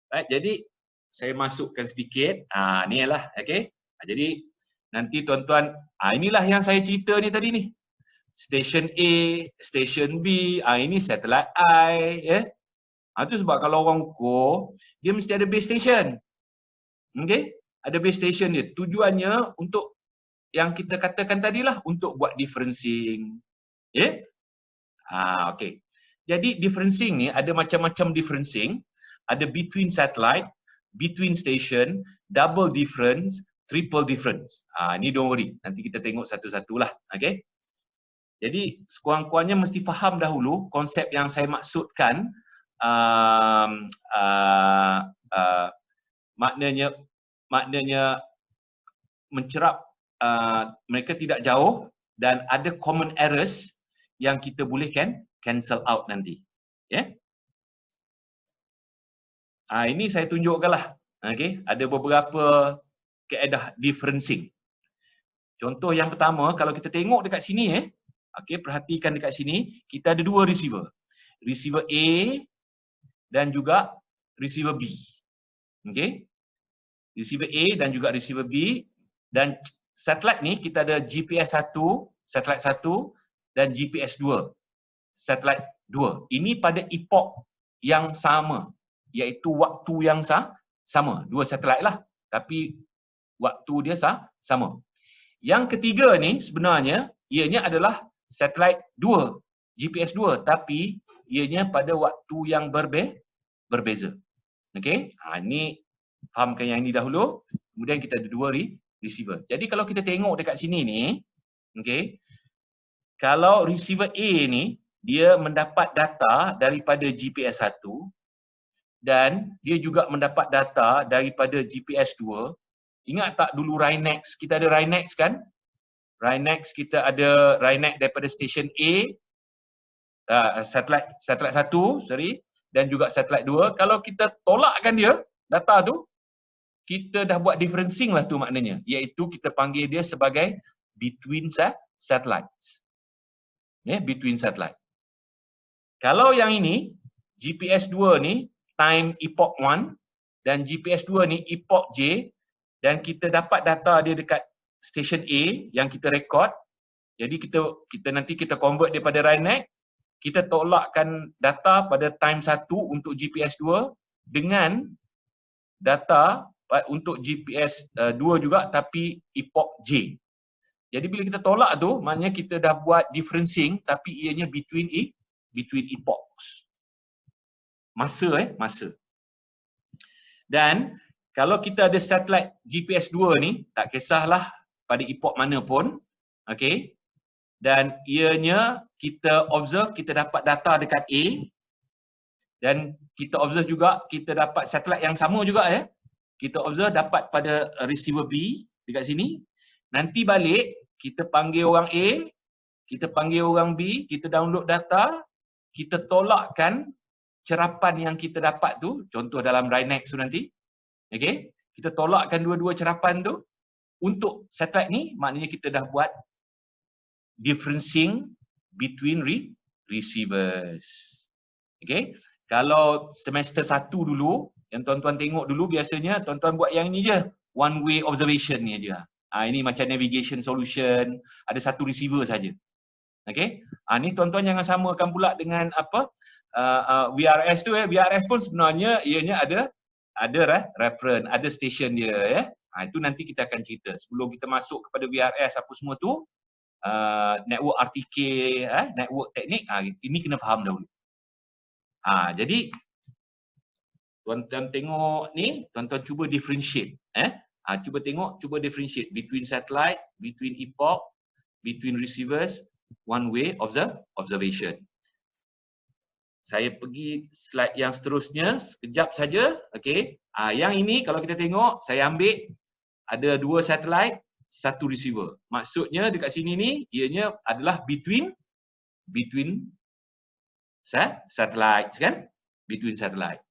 Right? Jadi saya masukkan sedikit. Ni lah, okey. Jadi nanti tuan-tuan, inilah yang saya cerita ni tadi ni. Station A, Station B, ini satellite I, ya. Itu sebab kalau orang ukur, dia mesti ada base station. Okey? Ada base station dia. Tujuannya untuk yang kita katakan tadilah, untuk buat differencing. Ya? Okey. Jadi differencing ni ada macam-macam differencing. Ada between satellite, between station, double difference, triple difference. Ni don't worry. Nanti kita tengok satu-satulah. Okey? Jadi sekurang-kurangnya mesti faham dahulu konsep yang saya maksudkan. Maknanya mencerap, mereka tidak jauh dan ada common errors yang kita boleh cancel out nanti. Ya. Ini saya tunjukkanlah. Okey, ada beberapa kaedah differencing. Contoh yang pertama, kalau kita tengok dekat sini, okey, perhatikan dekat sini, kita ada dua receiver. Receiver A dan juga receiver B. Okey. Receiver A dan juga receiver B, dan satellite ni kita ada GPS 1, satellite 1 dan GPS 2. Satellite 2. Ini pada epoch yang sama, iaitu waktu yang sama. Dua satellite lah, tapi waktu dia sama. Yang ketiga ni sebenarnya ianya adalah satellite 2, GPS 2, tapi ianya pada waktu yang berbeza. Okey? Ini fahamkan yang ini dahulu, kemudian kita ada dua receiver. Jadi kalau kita tengok dekat sini ni, okey, kalau receiver A ni dia mendapat data daripada GPS 1 dan dia juga mendapat data daripada GPS 2. Ingat tak dulu Rhinex, kita ada Rhinex kan? Rhinex kita ada Rhinex daripada station A, satellite 1, dan juga satellite 2. Kalau kita tolakkan dia, data tu, kita dah buat differencing lah tu maknanya, iaitu kita panggil dia sebagai between satellites. Between satellite. Kalau yang ini, GPS 2 ni time epoch 1 dan GPS 2 ni epoch J, dan kita dapat data dia dekat station A yang kita record. Jadi kita nanti kita convert dia pada Rhinex, kita tolakkan data pada time 1 untuk GPS 2 dengan data untuk GPS 2 juga tapi epoch J. Jadi bila kita tolak tu, maknanya kita dah buat differencing tapi ianya between epochs. Masa. Dan kalau kita ada satellite GPS 2 ni, tak kisahlah pada epoch mana pun, okey. Dan ianya kita observe, kita dapat data dekat A, dan kita observe juga kita dapat satellite yang sama juga ya. Kita observe dapat pada receiver B dekat sini. Nanti balik kita panggil orang A, kita panggil orang B, kita download data, kita tolakkan cerapan yang kita dapat tu, contoh dalam Rhinex tu nanti. Okey, kita tolakkan dua-dua cerapan tu untuk satellite ni, maknanya kita dah buat differencing between receivers. Okey, kalau semester 1 dulu, yang tuan-tuan tengok dulu biasanya tuan-tuan buat yang ni je, one way observation ni aja. Ini macam navigation solution, ada satu receiver saja. Okey, ni tuan-tuan jangan samakan pula dengan apa VRS tu ya. VRS pun sebenarnya ianya ada reference, ada station dia ya. Itu nanti kita akan cerita. Sebelum kita masuk kepada VRS apa semua tu, network RTK, network teknik, ini kena faham dahulu. Jadi tuan-tuan tengok ni, tuan-tuan cuba differentiate. Cuba differentiate between satellite, between epoch, between receivers, one way observation. Saya pergi slide yang seterusnya sekejap saja. Okey. Yang ini kalau kita tengok, saya ambil ada dua satellite, satu receiver. Maksudnya dekat sini ni ianya adalah between satellites kan? Between satellite.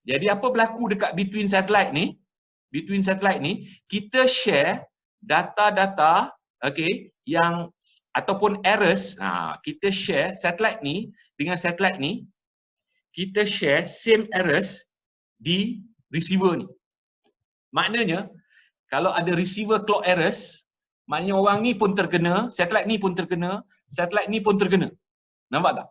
Jadi apa berlaku dekat between satellite ni? Between satellite ni kita share data-data, okey, yang ataupun errors. Kita share satellite ni dengan satellite ni, kita share same errors di receiver ni. Maknanya kalau ada receiver clock errors, maknanya orang ni pun terkena, satellite ni pun terkena, satellite ni pun terkena. Nampak tak?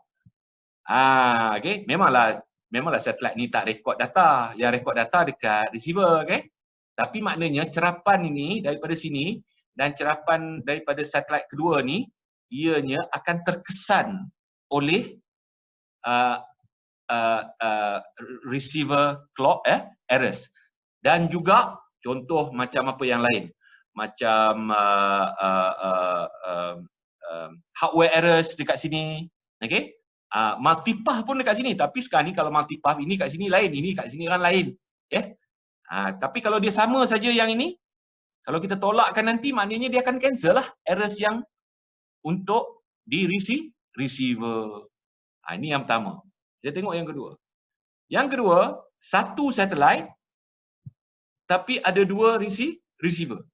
Okey, memanglah satellite ni tak rekod data. Yang rekod data dekat receiver, okey. Tapi maknanya cerapan ini daripada sini dan cerapan daripada satellite kedua ni, ianya akan terkesan oleh receiver clock errors. Dan juga contoh macam apa yang lain, macam hardware errors dekat sini, okey. Multipath pun dekat sini, tapi sekarang ni kalau multipath ini kat sini lain, ini kat sini kan lain, tapi kalau dia sama saja yang ini, kalau kita tolakkan nanti, maknanya dia akan cancel lah errors yang untuk di receiver. Ini yang pertama. Kita tengok yang kedua. Yang kedua, satu satellite tapi ada dua receiver.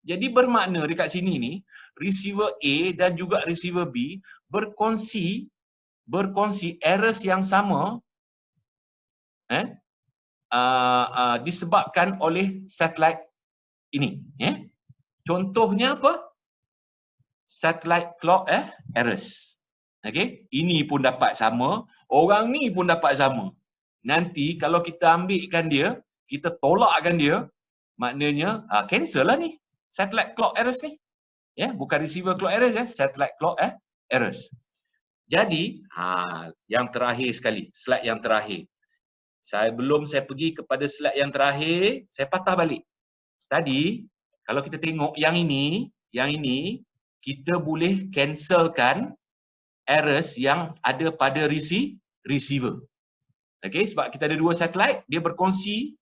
Jadi bermakna dekat sini ni, receiver A dan juga receiver B berkongsi errors yang sama disebabkan oleh satellite ini. Contohnya apa? Satellite clock errors. Okey, ini pun dapat sama, orang ni pun dapat sama. Nanti kalau kita ambilkan dia, kita tolakkan dia, maknanya cancel lah ni satellite clock errors ni. Bukan receiver clock errors, satellite clock errors. Jadi, yang terakhir sekali, slide yang terakhir. Sebelum saya pergi kepada slide yang terakhir, saya patah balik. Tadi, kalau kita tengok yang ini, kita boleh cancelkan errors yang ada pada receiver. Okey, sebab kita ada dua satellite, dia berkongsi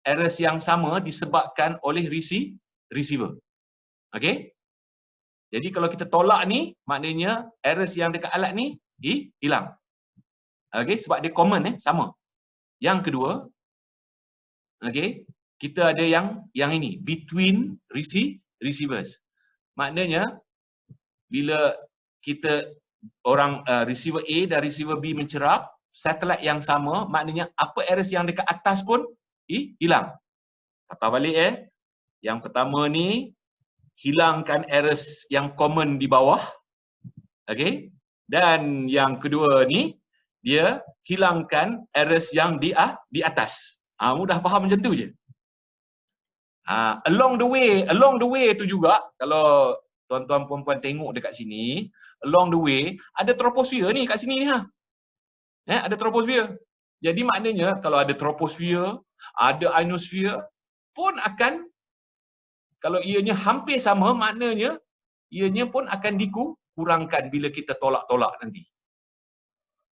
errors yang sama disebabkan oleh receiver. Okey? Jadi kalau kita tolak ni, maknanya errors yang dekat alat ni hilang. Okey, sebab dia common sama. Yang kedua, okey, kita ada yang ini, between receivers. Maknanya bila kita orang receiver A dan receiver B mencerap satellite yang sama, maknanya apa errors yang dekat atas pun hilang. Patah balik Yang pertama ni hilangkan errors yang common di bawah. Okey. Dan yang kedua ni dia hilangkan errors yang di atas. Mudah faham macam tu je. Along the way tu juga, kalau tuan-tuan puan-puan tengok dekat sini, along the way ada troposphere ni kat sini ni ada troposphere. Jadi maknanya kalau ada troposphere, ada ionosphere pun akan, kalau ianya hampir sama, maknanya ianya pun akan dikurangkan bila kita tolak-tolak nanti.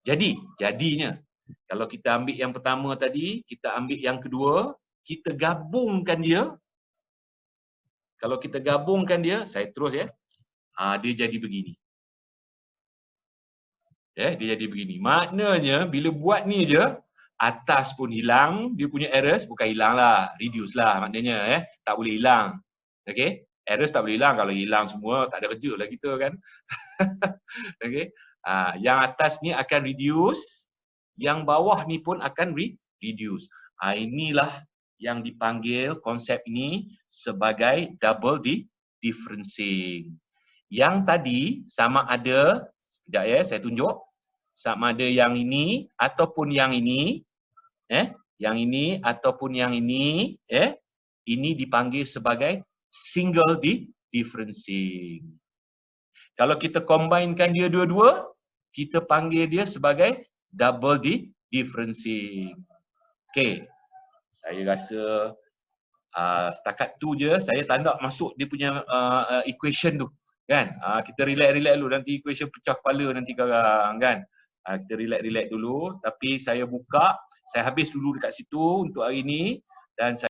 Jadinya kalau kita ambil yang pertama tadi, kita ambil yang kedua, kita gabungkan dia. Kalau kita gabungkan dia, saya terus dia jadi begini. Dia jadi begini. Maknanya bila buat ni je, atas pun hilang, dia punya errors bukan hilang lah, reduce lah maknanya tak boleh hilang. Okey, errors tak boleh hilang, kalau hilang semua tak ada kerja lah kita kan. Okey. Yang atas ni akan reduce, yang bawah ni pun akan reduce. Inilah yang dipanggil konsep ini sebagai double differencing. Yang tadi sama ada, sekejap saya tunjuk, sama ada yang ini ataupun yang ini, yang ini ataupun yang ini, ini dipanggil sebagai single differencing. Kalau kita combinekan dia dua-dua, kita panggil dia sebagai double differencing. Okey. Saya rasa setakat tu je, saya tak nak masuk dia punya equation tu kan. Kita relax dulu, nanti equation pecah kepala nanti korang kan. Kita relax dulu, tapi saya buka, saya habis dulu dekat situ untuk hari ni dan saya